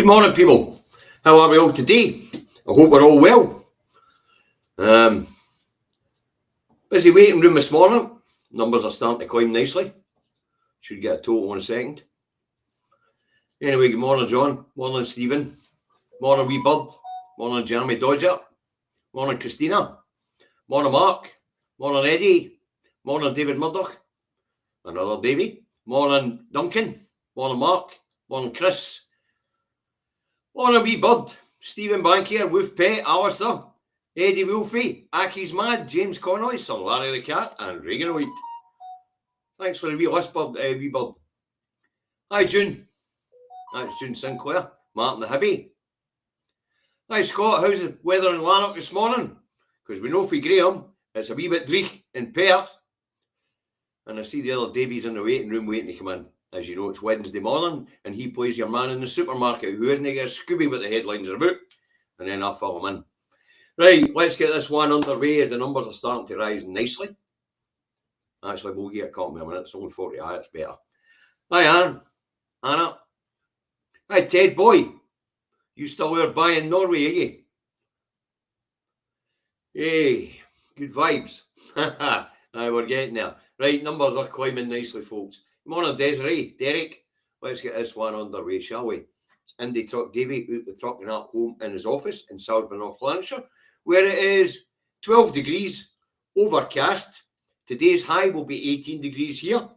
Good morning, people. How are we all today? I hope we're all well. Busy waiting room this morning. Numbers are starting to climb nicely. Should get a total in a second. Anyway, good morning, John. Morning, Stephen. Morning, Wee Bird. Morning, Jeremy Dodger. Morning, Christina. Morning, Mark. Morning, Eddie. Morning, David Murdoch. Another Davy. Morning, Duncan. Morning, Mark. Morning, Chris. Morning, Wee Bird. Stephen Bankier, Wolf Pet, Alistair, Eddie Wolfie, Aki's Mad, James Connoy, Sir Larry the Cat, and Regan White. Thanks for the wee list, Wee Bird. Hi, June. That's June Sinclair. Martin the Hibby. Hi, Scott. How's the weather in Lanark this morning? Because we know for Graham, it's a wee bit dreich in Perth. And I see the other Davies in the waiting room waiting to come in. As you know, it's Wednesday morning, and he plays your man in the supermarket who isn't get a Scooby what the headlines are about. And then I'll fill him in. Right, let's get this one underway as the numbers are starting to rise nicely. Actually, we'll get a couple of minutes. It's only 40. It's better. Hi, Aaron. Anna. Hi, Ted Boy. You still there buying Norway, eh? Hey, good vibes. Aye, we're getting there. Right, numbers are climbing nicely, folks. Good morning, Desiree. Derek, let's get this one underway, shall we? It's Indy Truck Davy out the truck and at home in his office in Salisbury, North Lanarkshire, where it is 12 degrees, overcast. Today's high will be 18 degrees here.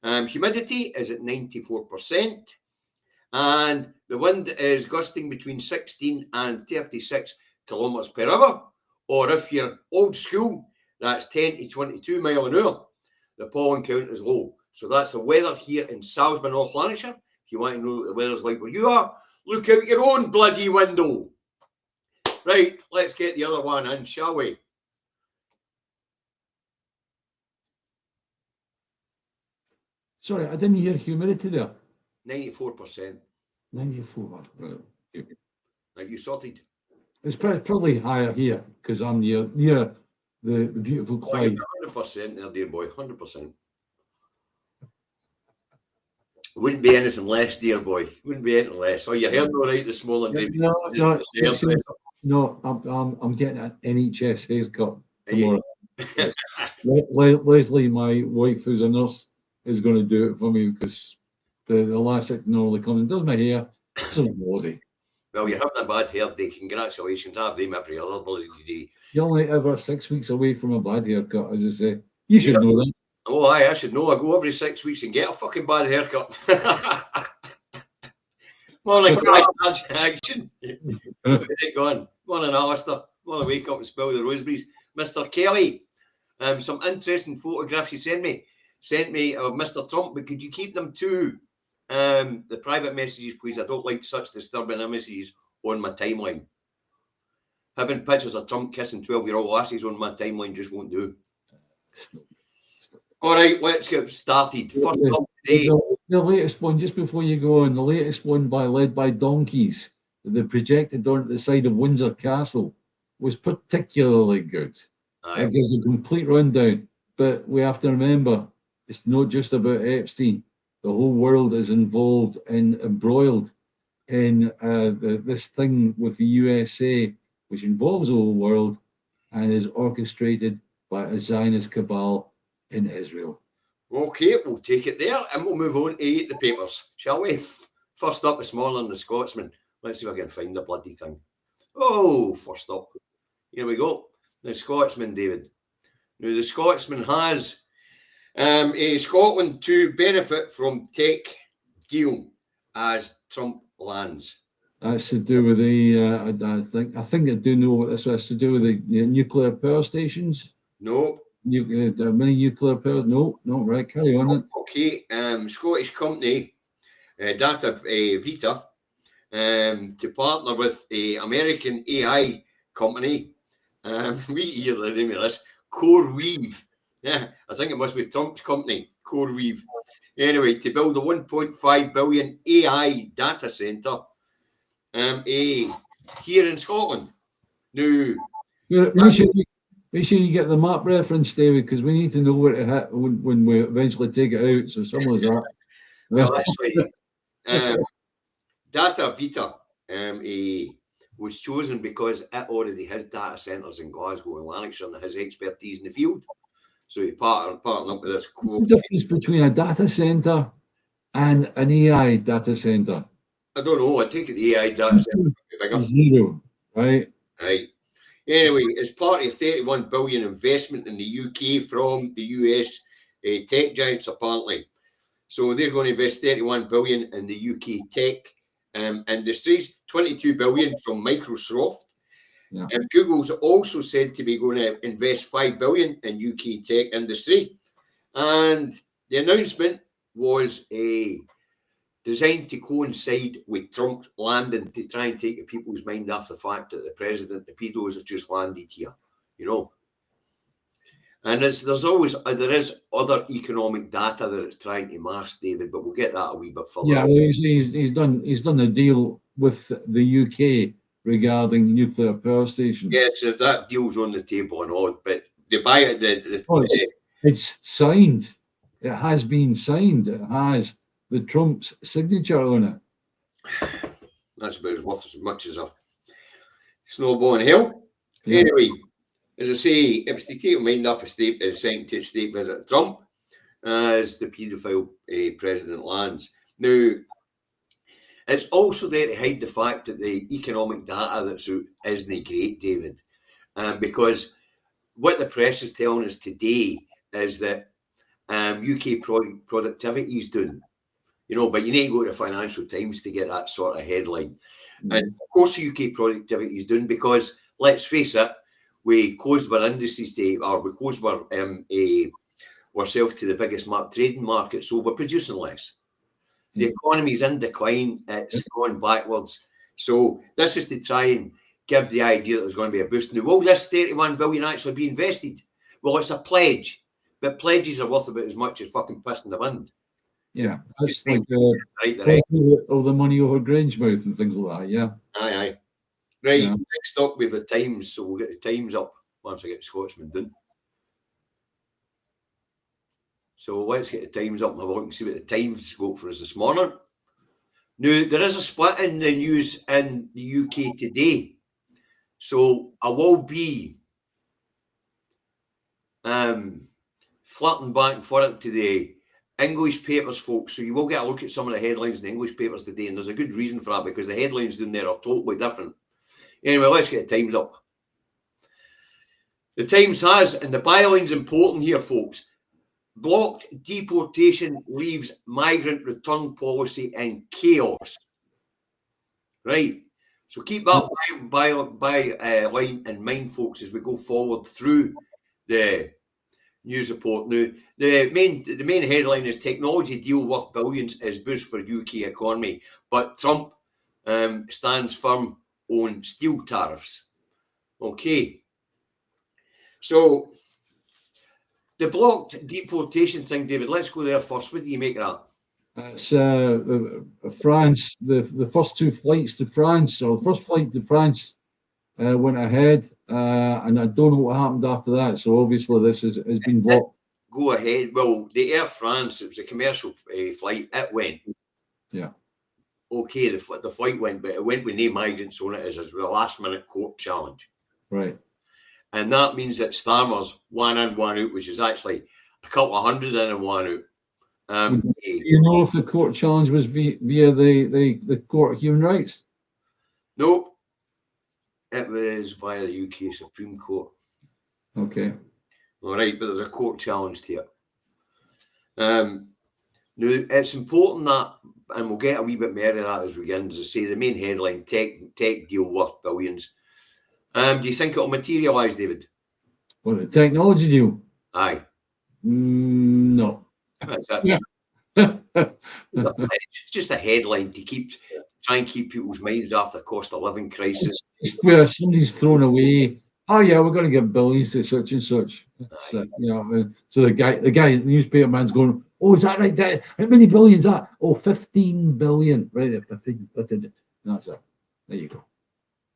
Humidity is at 94%. And the wind is gusting between 16 and 36 kilometres per hour. Or if you're old school, that's 10 to 22 mile an hour. The pollen count is low. So that's the weather here in Salisbury, North Lanarkshire. If you want to know what the weather's like where you are, look out your own bloody window. Right, let's get the other one in, shall we? Sorry, I didn't hear humidity there. 94%. 94. Right, you sorted? It's probably higher here because I'm near the beautiful Clyde. 100% there, dear boy, 100%. Wouldn't be anything less, dear boy. Wouldn't be anything less. Oh, you heard all right this morning, David. No, I'm getting an NHS haircut tomorrow. Leslie, my wife, who's a nurse, is going to do it for me because the LASIK normally comes and does my hair. It's a body. Well, you're having a bad hair day. Congratulations. Have them every other bloody day. You're only ever 6 weeks away from a bad haircut, as I say. You should know that. Oh, aye, I should know. I go every 6 weeks and get a fucking bad haircut. Morning, Christ action. How's it going? Morning, Alistair. Morning, wake up and spill the roseberries. Mr. Kelly, some interesting photographs you sent me of Mr. Trump, but could you keep them to the private messages, please? I don't like such disturbing images on my timeline. Having pictures of Trump kissing 12-year-old lassies on my timeline just won't do. All right, let's get started. First up today. The latest one, just before you go on, the latest one led by donkeys that they projected on the side of Windsor Castle was particularly good. Aye. It gives a complete rundown. But we have to remember, it's not just about Epstein. The whole world is involved and embroiled in this thing with the USA, which involves the whole world and is orchestrated by a Zionist cabal in Israel. Okay, we'll take it there and we'll move on to the papers, shall we? First up this morning, the Scotsman. Let's see if I can find the bloody thing. Oh, first up. Here we go. The Scotsman, David. Now, the Scotsman has Scotland to benefit from tech deal as Trump lands. That's to do with the, I think I do know what this has to do with the nuclear power stations. No. Many nuclear power. No, right. Carry on. Then. Okay. Scottish company Data Vita to partner with a American AI company. We hear the name of this CoreWeave. Yeah, I think it must be Trump's company, CoreWeave. Anyway, to build a 1.5 billion AI data centre here in Scotland. Now, make sure you get the map reference, David, because we need to know where to hit when we eventually take it out. So someone's that. Well, actually, Data Vita he was chosen because it already has data centres in Glasgow and Lanarkshire and has expertise in the field. So he partnered up with this What's the difference between a data centre and an AI data centre? I don't know. I take it the AI data centre would be bigger. Zero, right? Right. Anyway, it's part of a 31 billion investment in the UK from the US tech giants, apparently. So they're going to invest 31 billion in the UK tech industries, 22 billion from Microsoft. Yeah. And Google's also said to be going to invest 5 billion in UK tech industry. And the announcement was designed to coincide with Trump landing to try and take people's mind off the fact that the president, the pedos, have just landed here, you know. And there is other economic data that it's trying to mask, David, but we'll get that a wee bit further. Yeah, well, he's done a deal with the UK regarding nuclear power stations. Yes, that deal's on the table and all, but they buy it. It's signed. It has been signed. It has the Trump's signature on it. That's about as worth as much as a snowball in hell. Yeah. Anyway, as I say, it was to take mind off a state visit to Trump as the paedophile president lands. Now, it's also there to hide the fact that the economic data that's out isn't great, David, because what the press is telling us today is that UK productivity is doing, you know, but you need to go to the Financial Times to get that sort of headline. Mm-hmm. And of course, UK productivity is doing because, let's face it, we closed our indices we closed ourselves to the biggest trading market, so we're producing less. The economy is in decline, it's gone backwards. So this is to try and give the idea that there's going to be a boost. Now, will this 31 billion actually be invested? Well, it's a pledge, but pledges are worth about as much as fucking piss in the wind. Yeah, that's like all the money over Grangemouth and things like that, yeah. Aye. Right, yeah. Next up we have the Times, so we'll get the Times up once I get the Scotsman done. So let's get the Times up and have a look and see what the Times got for us this morning. Now, there is a split in the news in the UK today. So I will be flirting back and forth to the English papers, folks. So you will get a look at some of the headlines in the English papers today. And there's a good reason for that because the headlines down there are totally different. Anyway, let's get the Times up. The Times has, and the byline's important here, folks. Blocked deportation leaves migrant return policy in chaos. Right. So keep that line in mind, folks, as we go forward through the news report. Now, the main headline is technology deal worth billions is boost for UK economy, but Trump stands firm on steel tariffs. Okay. So the blocked deportation thing, David, let's go there first. What do you make of that? It's France, the first two flights to France, or the first flight to France went ahead, and I don't know what happened after that. So obviously this has been blocked. Go ahead. Well, the Air France, it was a commercial flight. It went. Yeah. Okay, the flight went, but it went with no migrants on it as a last-minute court challenge. Right. And that means that Starmer's one in, one out, which is actually a couple of hundred in and one out. Do you know if the court challenge was via the Court of Human Rights? Nope. It was via the UK Supreme Court. Okay. All right, but there's a court challenge to it. Now, it's important that, and we'll get a wee bit more of that as we get into, say, the main headline, tech deal worth billions. Do you think it'll materialise, David? Well, the technology deal? Aye. No. That's it. It's just a headline to try and keep people's minds off the cost of living crisis. It's where somebody's thrown away. Oh yeah, we're going to give billions to such and such. So the guy, the newspaper man's going, oh, is that right? How many billions that? Oh, 15 billion. Right there, 15. That's it. There you go.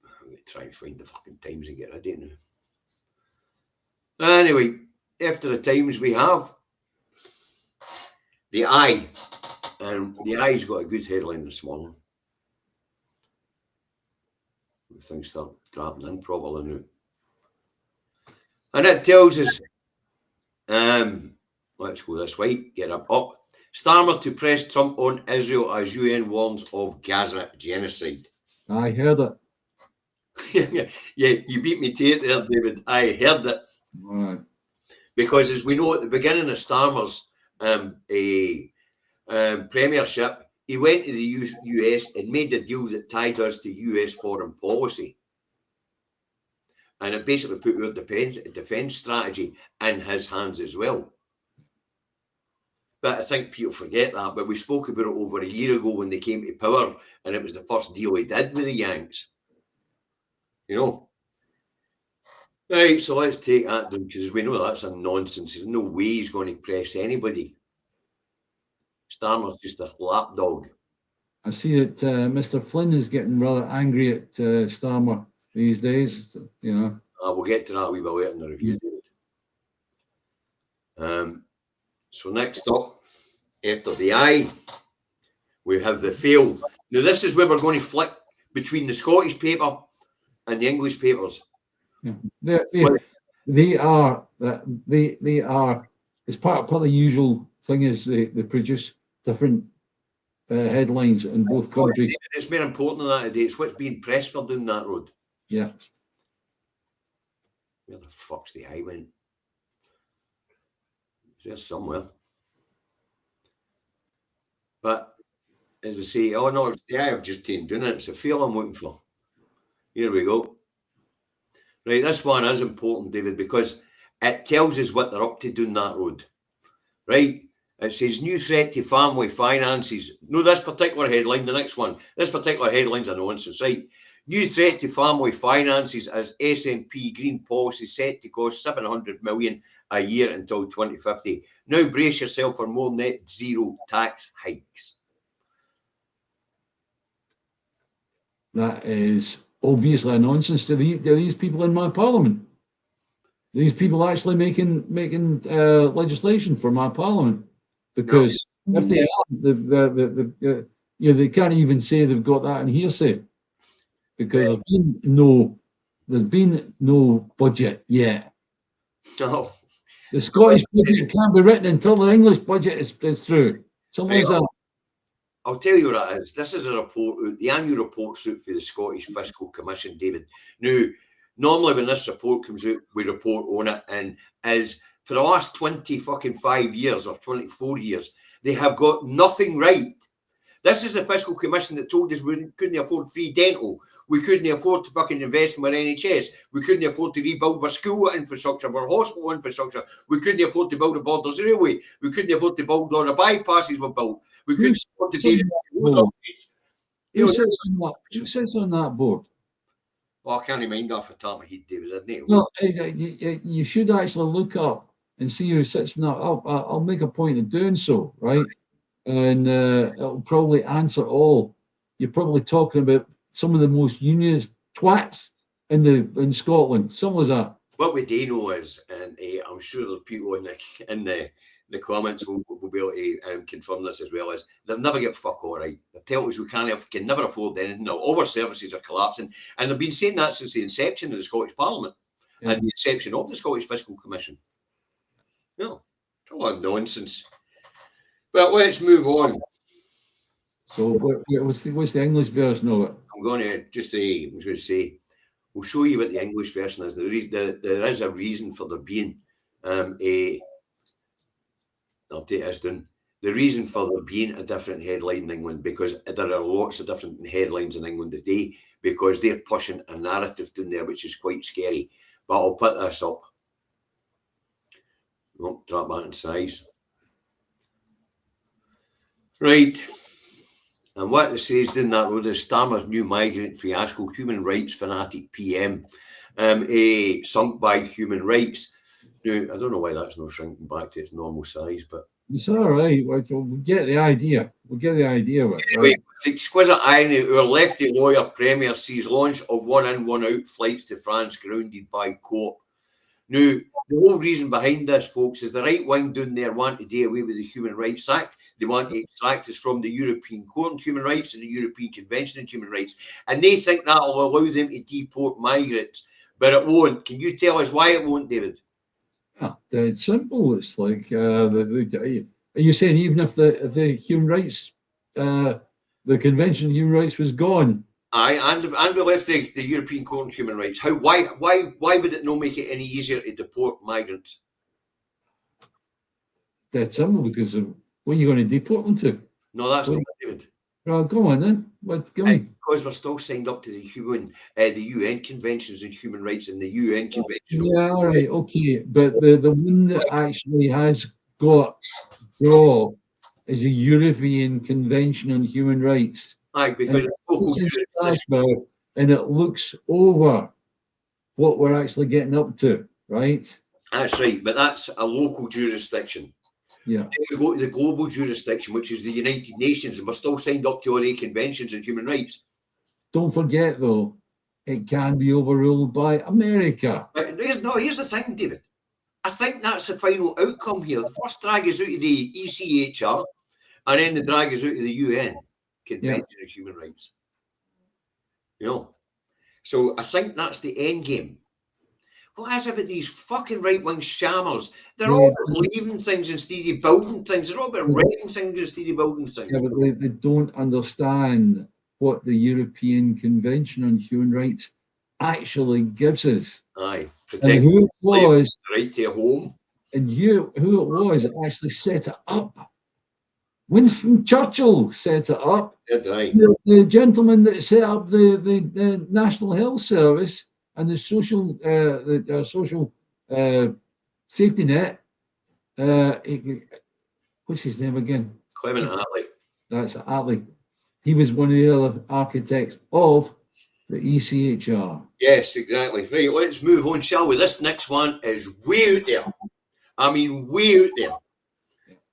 I'm going to try and find the fucking Times and get rid of it now. Anyway, after the Times we have the Eye. And the Eye's got a good headline this morning. things start dropping in properly now. And it tells us, let's go this way, get up. Starmer to press Trump on Israel as UN warns of Gaza genocide. I heard it. Yeah, you beat me to it there, David. I heard it. Right. Because as we know, at the beginning of Starmer's premiership, he went to the US and made a deal that tied us to US foreign policy. And it basically put our defence strategy in his hands as well. But I think people forget that. But we spoke about it over a year ago when they came to power, and it was the first deal he did with the Yanks. You know. Right, so let's take that down, because we know that's a nonsense. There's no way he's going to press anybody. Starmer's just a lapdog. I see that Mr. Flynn is getting rather angry at Starmer these days, you know. We'll get to that a wee bit later in the review, David. So next up, after the I, we have the fail. Now this is where we're going to flick between the Scottish paper and the English papers. Yeah. They are, it's part of the usual thing is they produce different headlines in both countries. It's more important than that today. It's what's being pressed for down that road. Yeah. Where the fuck's the I went? It's there somewhere. But as I say, oh no, it's the I I've just taken down it. It's a fail I'm looking for. Here we go. Right, this one is important, David, because it tells us what they're up to down that road. Right? It says new threat to family finances. No, this particular headline, the next one. This particular headline's a nonsense, right? New threat to family finances as SNP green policy set to cost 700 million a year until 2050. Now brace yourself for more net zero tax hikes. That is obviously a nonsense to these people in my parliament. These people actually making legislation for my parliament, because if they are, they can't even say they've got that in hearsay, because there's been no budget yet. No. The Scottish budget can't be written until the English budget is through. Something like that. I'll tell you what it is. This is a report out, the annual report's out for the Scottish Fiscal Commission, David. Now, normally when this report comes out, we report on it, and as for the last 25 years or 24 years, they have got nothing right. This is the Fiscal Commission that told us we couldn't afford free dental. We couldn't afford to fucking invest in our NHS. We couldn't afford to rebuild our school infrastructure, our hospital infrastructure. We couldn't afford to build a Borders Railway. We couldn't afford to build all the bypasses we built. We couldn't afford to do Who sits on that board? Well, I can't mind off the top of my head, David, isn't it? Well, you should actually look up and see who sits in that. I'll make a point of doing so, right? And it'll probably answer all. You're probably talking about some of the most unionist twats in Scotland. Some of that. What we do know is, and I'm sure there's people in the comments will be able to confirm this as well, is they'll never get fuck all right. They've told us we can never afford anything. All our services are collapsing, and they've been saying that since the inception of the Scottish Parliament and the inception of the Scottish Fiscal Commission. No, a lot of nonsense. But let's move on. So what's the English version of it? I'm going to say, we'll show you what the English version is. There is a reason for there being I'll take this down. The reason for there being a different headline in England, because there are lots of different headlines in England today, because they're pushing a narrative down there which is quite scary. But I'll put this up. Drop that in size. Right. And what it says down that road is Starmer's new migrant fiasco, human rights fanatic PM, sunk by human rights. Now, I don't know why that's not shrinking back to its normal size, but it's all right. We'll get the idea. We'll get the idea of it. Anyway, right? It's exquisite irony. Our lefty lawyer premier sees launch of one in, one out flights to France grounded by court. Now, the whole reason behind this, folks, is the right wing down there want to do away with the Human Rights Act. They want to extract us from the European Court on Human Rights and the European Convention on Human Rights. And they think that will allow them to deport migrants. But it won't. Can you tell us why it won't, David? Yeah, it's simple. It's like, are you saying even if the human rights, the Convention on Human Rights was gone? Aye, and we left the European Court on Human Rights. Why would it not make it any easier to deport migrants? That's simple, because of what are you going to deport them to? No, that's not David. Well, go on then. Go on. Because we're still signed up to the UN Conventions on Human Rights and the UN Convention. Yeah, all right, okay. But the one that actually has got draw is a European Convention on Human Rights. Aye, because it's local jurisdiction. And it looks over what we're actually getting up to, right? That's right, but that's a local jurisdiction. Yeah. Then we go to the global jurisdiction, which is the United Nations, and we're still signed up to all the conventions on human rights. Don't forget, though, it can be overruled by America. But here's the thing, David. I think that's the final outcome here. The first drag is out of the ECHR, and then the drag is out of the UN Convention on Human Rights. You know, so I think that's the end game. What is it about these fucking right-wing shammers? They're all about leaving things instead of building things. They're all about writing things instead of building things. Yeah, but they don't understand what the European Convention on Human Rights actually gives us. Aye, and who it was, the right to a home. And who it was that actually set it up. Winston Churchill set it up. Right. The gentleman that set up the National Health Service and the social safety net. What's his name again? Clement Attlee. That's Attlee. He was one of the other architects of the ECHR. Yes, exactly. Right, let's move on, shall we? This next one is way out there. I mean, way out there.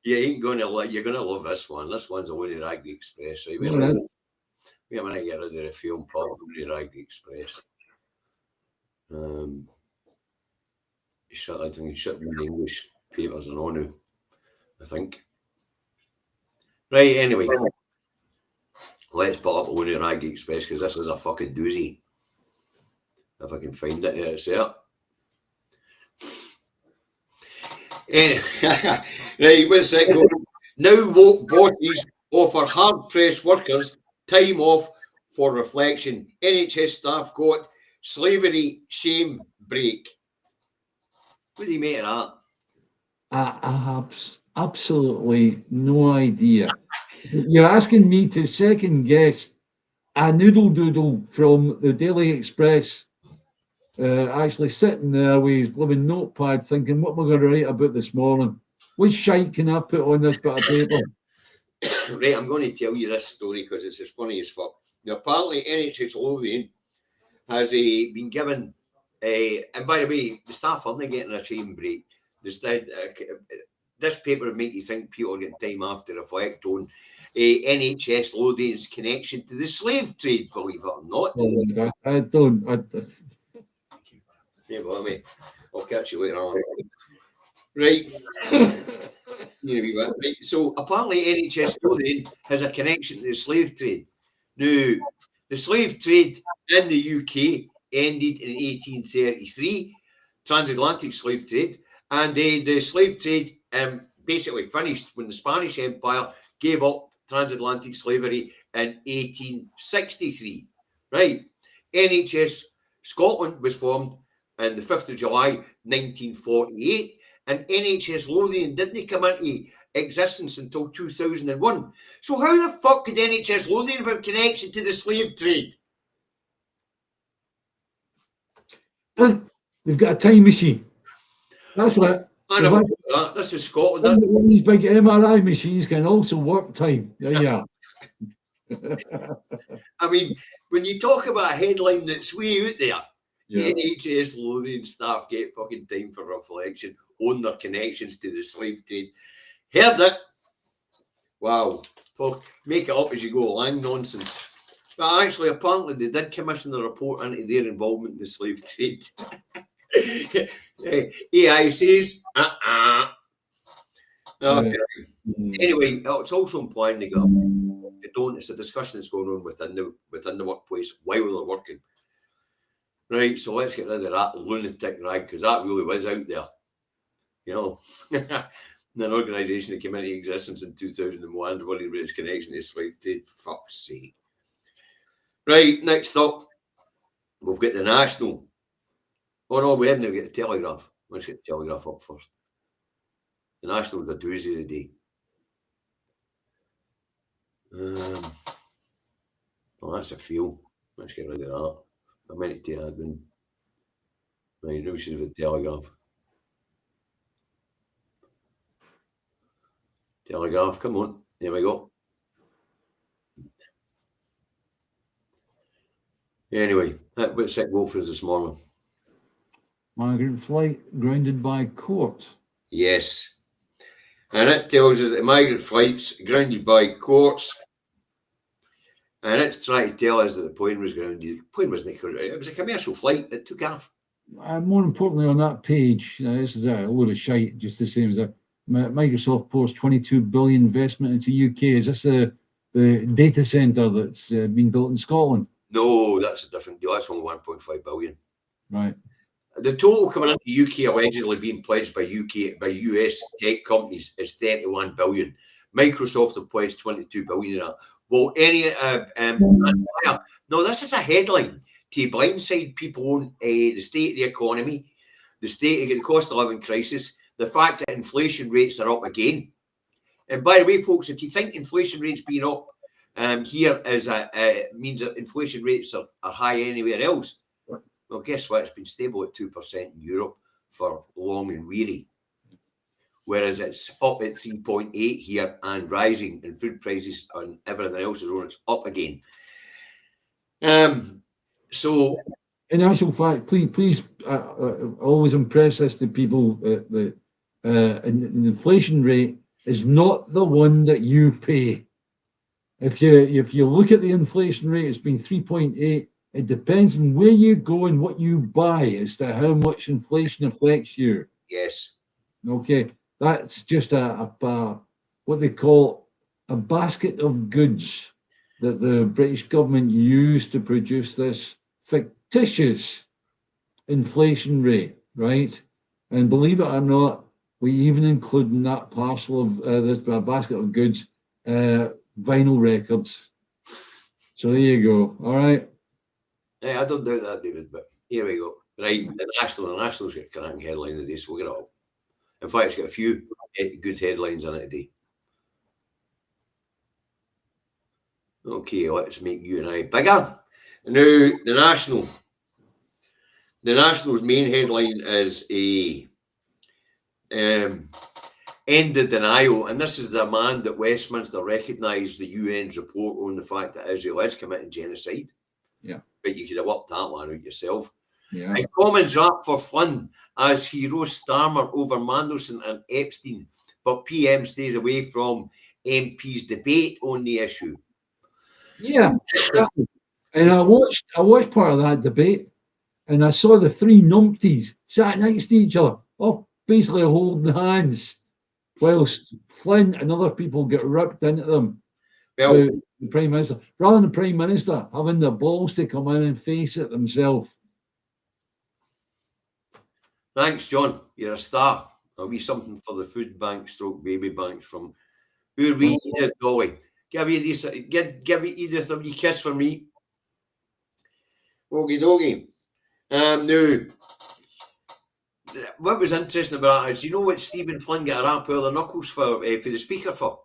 You're gonna love this one. This one's a load of Raggy Express, right? We're gonna get rid of the film probably Raggy Express. I think he shut the English papers and all now, I think. Right, anyway. Let's put up a load of Raggy Express because this is a fucking doozy. If I can find it, it's there. Right, what's it going? Now woke bosses offer hard-pressed workers time off for reflection. NHS staff got slavery shame break. What do you make of that? I have absolutely no idea. You're asking me to second guess a noodle doodle from the Daily Express, actually sitting there with his blooming notepad thinking, what am I going to write about this morning? What shite can I put on this bit of paper? Right, I'm going to tell you this story because it's as funny as fuck. Now, apparently NHS Lothian has been given, and by the way, the staff aren't getting a shame break. This paper would make you think people are getting time off to reflect on NHS Lothian's connection to the slave trade, believe it or not. Oh, I don't. Yeah, well, mate, I'll catch you later on. Right. Right. So apparently NHS Lothian has a connection to the slave trade. Now, the slave trade in the UK ended in 1833, transatlantic slave trade, and the slave trade basically finished when the Spanish Empire gave up transatlantic slavery in 1863. Right. NHS Scotland was formed on the 5th of July 1948, and NHS Lothian didn't come into existence until 2001. So how the fuck could NHS Lothian have a connection to the slave trade? They've got a time machine. That's what. I never thought that. This is Scotland. These big MRI machines can also work time. Yeah. I mean, when you talk about a headline that's way out there, NHS Lothian staff get fucking time for reflection on their connections to the slave trade. Heard it? Wow. Make it up as you go along, nonsense. But actually, apparently, they did commission the report into their involvement in the slave trade. AI says, Okay. Mm. Anyway, it's also implying they don't. It's a discussion that's going on within the workplace while they're working. Right, so let's get rid of that lunatic rag, because that really was out there. You know, an organisation that came into existence in 2001, worried about its connection to slavery. Fuck's sake. Right, next up, we've got the National. Oh no, we haven't even got the Telegraph. Let's get the Telegraph up first. The National's a doozy today. Oh, that's a feel. Let's get rid of that. I meant to take that down. Right, now we should have the Telegraph. Telegraph, come on. There we go. Anyway, what's it go for us this morning? Migrant flight grounded by court. Yes. And it tells us that migrant flights grounded by courts. And it's trying to tell us that the plane was grounded. The plane wasn't grounded. It was a commercial flight that took off. More importantly, on that page, this is a load of shite, just the same as that. Microsoft pours 22 billion investment into UK. Is this the data centre that's been built in Scotland? No, that's a different deal. That's only 1.5 billion. Right. The total coming into UK allegedly being pledged by US tech companies is 31 billion. Microsoft have pledged 22 billion of that. Well, no, this is a headline to blindside people on the state of the economy, the state of the cost of living crisis, the fact that inflation rates are up again. And by the way, folks, if you think inflation rates being up here means that inflation rates are high anywhere else, well, guess what? It's been stable at 2% in Europe for long and weary. Whereas it's up at 3.8 here and rising, and food prices and everything else is on its up again. So, in actual fact, please always impress this to people that an inflation rate is not the one that you pay. If you look at the inflation rate, it's been 3.8. It depends on where you go and what you buy as to how much inflation affects you. Yes. Okay, that's just a what they call a basket of goods that the British government used to produce this fictitious inflation rate, right? And believe it or not, we even include in that parcel of this basket of goods vinyl records. So there you go. All right. Yeah, I don't doubt that, David, but here we go. Right, the National's got a cracking headline today, so we'll get it up. In fact, it's got a few good headlines in it today. Okay, let's make you and I bigger. Now, the National's main headline is end the denial, and this is the demand that Westminster recognise the UN's report on the fact that Israel is committing genocide. Yeah. But you could have worked that one out yourself. Yeah. And Commons rap for fun as he roasts Starmer over Mandelson and Epstein, but PM stays away from MP's debate on the issue. Yeah. And I watched part of that debate, and I saw the three numpties sat next to each other, basically holding hands, whilst Flynn and other people get ripped into them. Well, the Prime Minister, rather than the Prime Minister having the balls to come in and face it themselves. Thanks, John. You're a star. I'll be something for the food bank / baby banks from who are we, Edith Dolly. Give Edith a wee kiss for me. Okie dokie. Now, what was interesting about it is, you know what Stephen Flynn got a rap out of the knuckles for the Speaker for?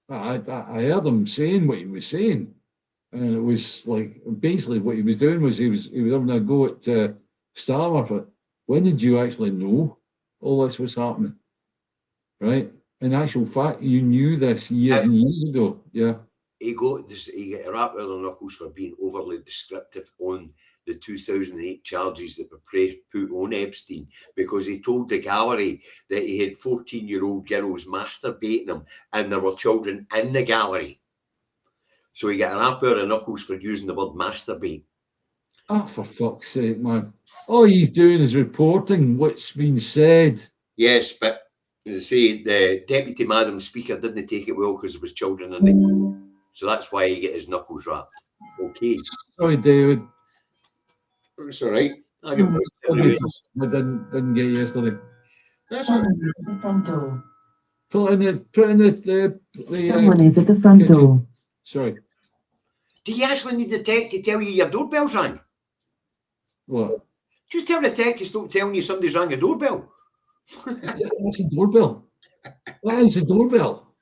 I heard him saying what he was saying, and it was like basically what he was doing was he was having a go at Starmer for when did you actually know all this was happening, right? In actual fact, you knew this years and years ago. Yeah. He got a rap out of the knuckles for being overly descriptive on the 2008 charges that were put on Epstein, because he told the gallery that he had 14-year-old girls masturbating him and there were children in the gallery. So he got a rap out of the knuckles for using the word masturbate. Ah, for fuck's sake, man. All he's doing is reporting what's been said. Yes, but as I say, the Deputy Madam Speaker didn't take it well because there was children in it. So that's why he get his knuckles wrapped. Okay. Sorry, David. It's all right. I get points every week. I didn't get yesterday. That's all right. The front door. Put in the Someone is at the front kitchen. door. Sorry. Do you actually need the tech to tell you your doorbell's rang? What? Just tell the tech to stop telling you somebody's rang a doorbell. That's a doorbell. That is a doorbell.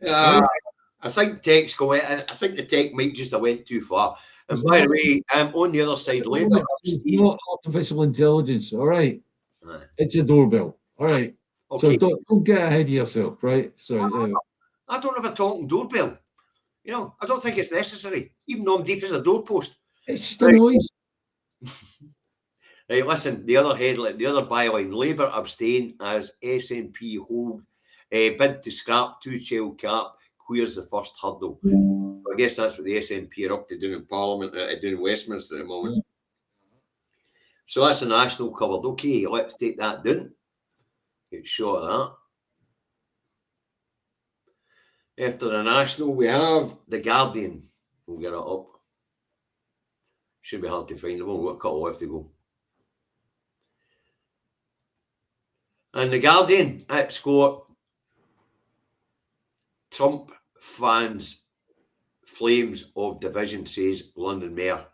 I think tech's going. I think the tech might just have went too far. And by the way, on the other side, Labour. It's not artificial intelligence, all right? It's a doorbell, all right? Okay. So don't get ahead of yourself, right? Sorry. I don't have a talking doorbell. You know, I don't think it's necessary, even though I'm deaf as a doorpost. It's just a noise. Right, listen, the other headline, the other byline, Labour abstain as SNP hold bid to scrap two-child cap clears the first hurdle. I guess that's what the SNP are up to doing in Parliament, doing in Westminster at the moment. So that's the National covered. Okay, let's take that down. Get shot of that. After the National, we have the Guardian. We'll get it up. Should be hard to find. We've only got a couple left to go. And the Guardian, it's got Trump fans flames of division, says London Mayor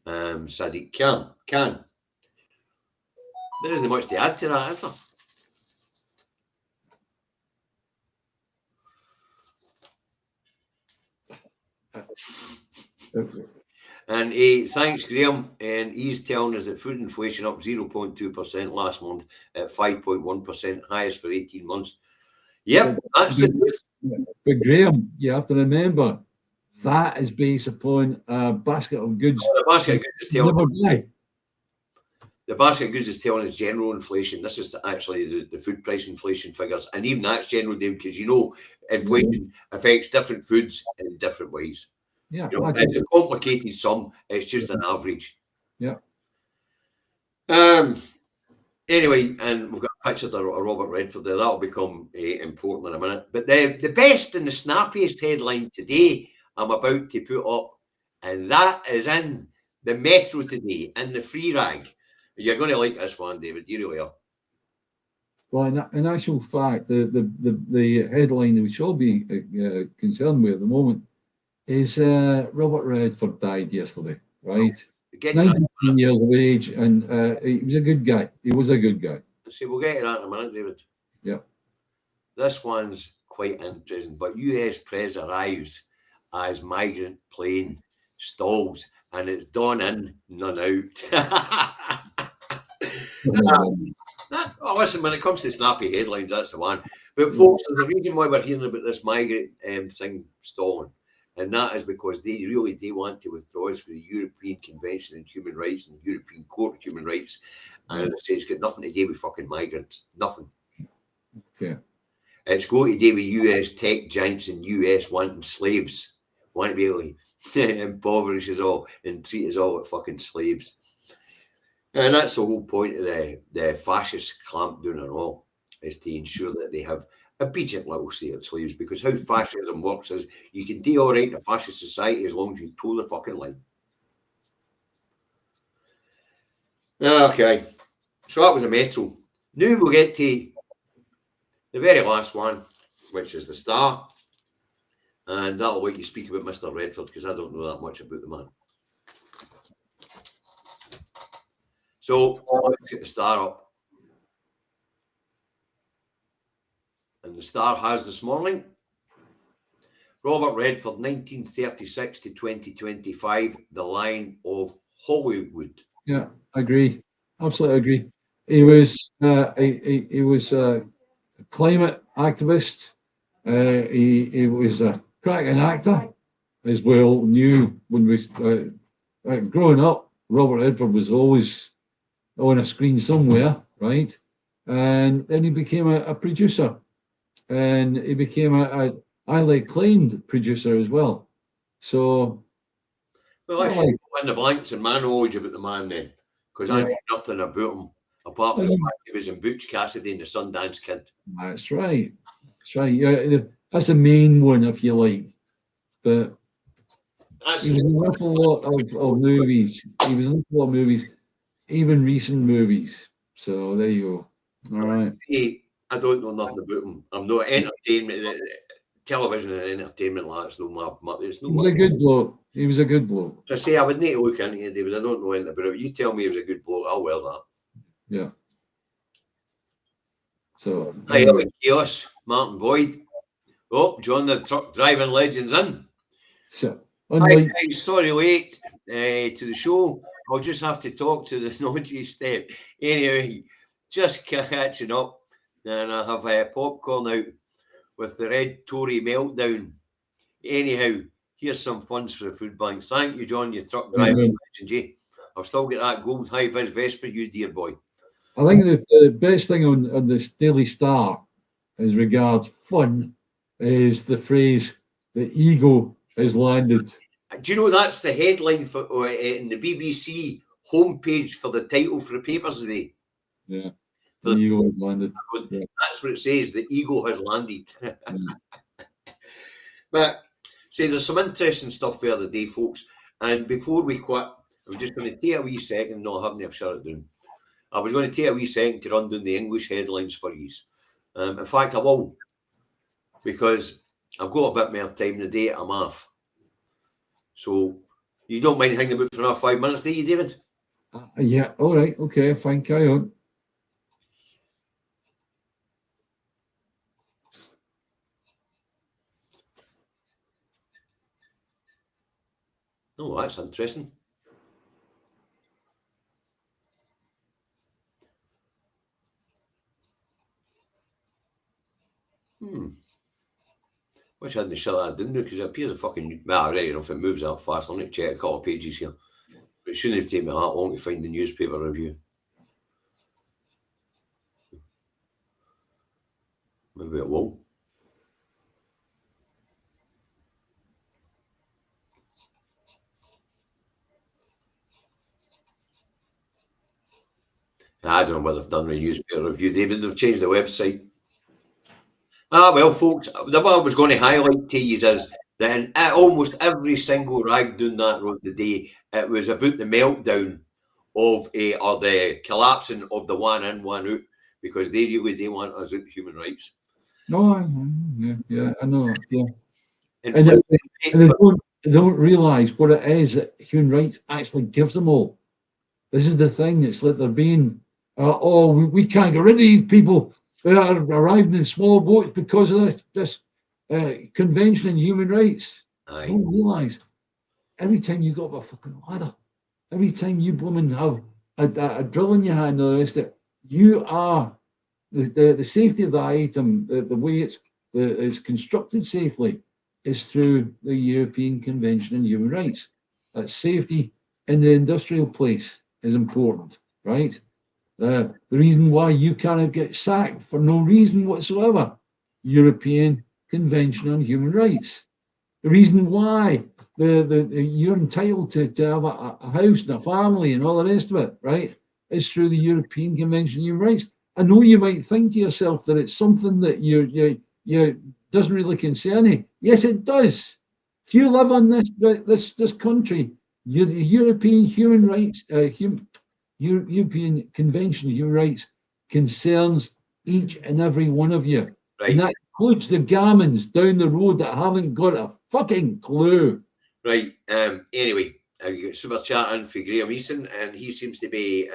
Sadiq Khan. There isn't much to add to that, is there? And thanks, Graham. And he's telling us that food inflation up 0.2% last month at 5.1%, highest for 18 months. Yep, that's it. But Graham, you have to remember that is based upon a basket of goods. The basket of goods is telling the basket of goods is telling us general inflation. This is actually the food price inflation figures, and even that's general, because you know inflation affects different foods in different ways. Yeah, you know, it's a complicated sum. It's just an average. Yeah. Anyway, and we've got a picture of Robert Redford there. That'll become important in a minute. But the best and the snappiest headline today I'm about to put up, and that is in the Metro today, in the free rag. You're going to like this one, David. You really are. Well, in actual fact, the headline that we should be concerned with at the moment is Robert Redford died yesterday, right? 19 years of age, and he was a good guy. He was a good guy. See, we'll get to that in a minute, David. Yeah. This one's quite interesting, but US press arrives as migrant plane stalls, and it's dawn in, none out. Listen, when it comes to snappy headlines, that's the one. But folks, there's a reason why we're hearing about this migrant thing stalling. And that is because they really do want to withdraw us from the European Convention on Human Rights and European Court of Human Rights. And as I say, it's got nothing to do with fucking migrants. Nothing. Okay. It's got to do with US tech giants and US wanting slaves. Want to be able to impoverish us all and treat us all like fucking slaves. And that's the whole point of the fascist clampdown and all, is to ensure that they have obedient little slaves, because how fascism works is you can do all right in a fascist society as long as you toe the fucking line. Okay, so that was a Metro. Now we'll get to the very last one, which is the Star, and that'll let you speak about Mr. Redford, because I don't know that much about the man. So let's get the Star up. And the Star has this morning, Robert Redford, 1936 to 2025, the line of Hollywood. Yeah, I agree. Absolutely agree. He was a climate activist. He was a cracking actor as well. Knew when we growing up, Robert Redford was always on a screen somewhere, right? And then he became a producer. And he became a highly acclaimed producer as well. So, Well, I should put in the blanks and my knowledge about the man then, because I knew nothing about him apart from the fact he was in Butch Cassidy and the Sundance Kid. That's right. That's right. Yeah, that's the main one, if you like. But he was in an awful lot of movies. He was in an awful lot of movies, even recent movies. So there you go. All right. I don't know nothing about him. I'm not entertainment. Television and entertainment, like it's no my. It's no. He was a good bloke. He was a good bloke. I say I would need to look into it, David. I don't know anything about it. You tell me he was a good bloke, I'll wear that. Yeah. So anyway. Chaos, Martin Boyd. Oh, John the truck driving legends in. So hi guys, sorry late to the show. I'll just have to talk to the naughty step. Anyway, just catching up, and I have popcorn out with the Red Tory meltdown. Anyhow, here's some funds for the food banks. Thank you, John, your truck driver legend, Jay. I've still got that gold high-vis vest for you, dear boy. I think the best thing on this Daily Star as regards fun is the phrase, the ego has landed. Do you know that's the headline for in the BBC homepage for the title for the papers today? Yeah, the ego has landed. Yeah. That's what it says, the ego has landed. But see, there's some interesting stuff there today, folks. And before we quit, I'm just going to take a wee second. No, I haven't. I've shut it down. I was going to take a wee second to run down the English headlines for you. In fact, I will, because I've got a bit more time in the day. I'm off. So you don't mind hanging about for another 5 minutes, do you, David? Yeah. All right. Okay. Fine. Carry on. Oh, that's interesting. Wish I hadn't shut that down there because it appears a fucking. Well, already enough, it moves that fast. I'll need to check a couple of pages here. But it shouldn't have taken me that long to find the newspaper review. Maybe it will. I don't know what they've done with the newspaper review, David. They've changed the website. Well, folks, what I was going to highlight to you is that in almost every single rag down that road today, it was about the meltdown of or the collapsing of the one in, one out, because they really want us out human rights. No, I know. Yeah. And they don't realise what it is that human rights actually gives them all. This is the thing. It's like they're being, we can't get rid of these people that are arriving in small boats because of this convention on human rights. Aye. Don't realise every time you got a fucking ladder, every time you blooming have a drill in your hand or the rest of it, you are the safety of the item, the way it's constructed safely is through the European Convention on Human Rights. That safety in the industrial place is important, right? The reason why you cannot get sacked for no reason whatsoever, European Convention on Human Rights. The reason why you're entitled to have a house and a family and all the rest of it, right, is through the European Convention on Human Rights. I know you might think to yourself that it's something that you doesn't really concern you. Yes, it does. If you live on this country, the European Human Rights, European Convention of Human Rights concerns each and every one of you, right. And that includes the gamins down the road that haven't got a fucking clue. Right. Anyway, I got super chatting for Graham Eason, and he seems to be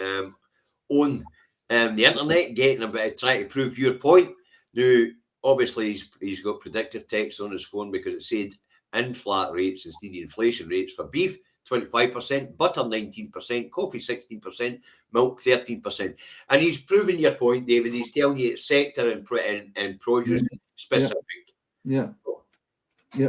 on the internet, getting a bit, trying to prove your point. Now, obviously, he's got predictive text on his phone because it said in flat rates instead of inflation rates for beef 25%, butter 19%, coffee 16%, milk 13%. And he's proving your point, David. He's telling you it's sector and produce specific. Yeah.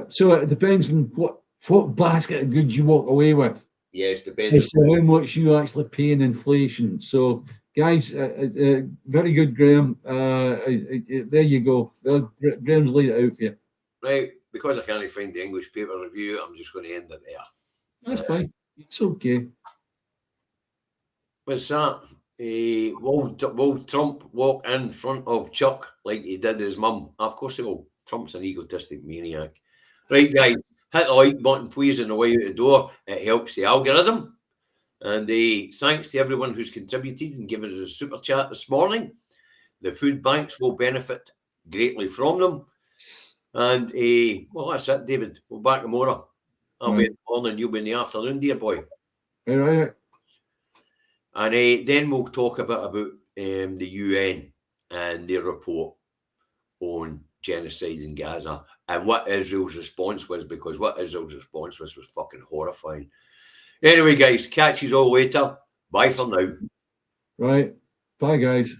So it depends on what basket of goods you walk away with. Yes, depends on how much you actually pay in inflation. So, guys, very good, Graham. There you go. Graham's laid it out for you. Right, because I can't find the English paper review, I'm just going to end it there. That's fine. It's okay. What's that? Will Trump walk in front of Chuck like he did his mum? Of course he will. Trump's an egotistic maniac. Right, guys, hit the like button, please, on the way out the door. It helps the algorithm. And thanks to everyone who's contributed and given us a super chat this morning. The food banks will benefit greatly from them. And well, that's it, David. We'll back tomorrow. I'll be in the morning, you'll be in the afternoon, dear boy. Right. And then we'll talk about the UN and their report on genocide in Gaza and what Israel's response was, because what Israel's response was fucking horrifying. Anyway, guys, catch you all later. Bye for now. Right. Bye, guys.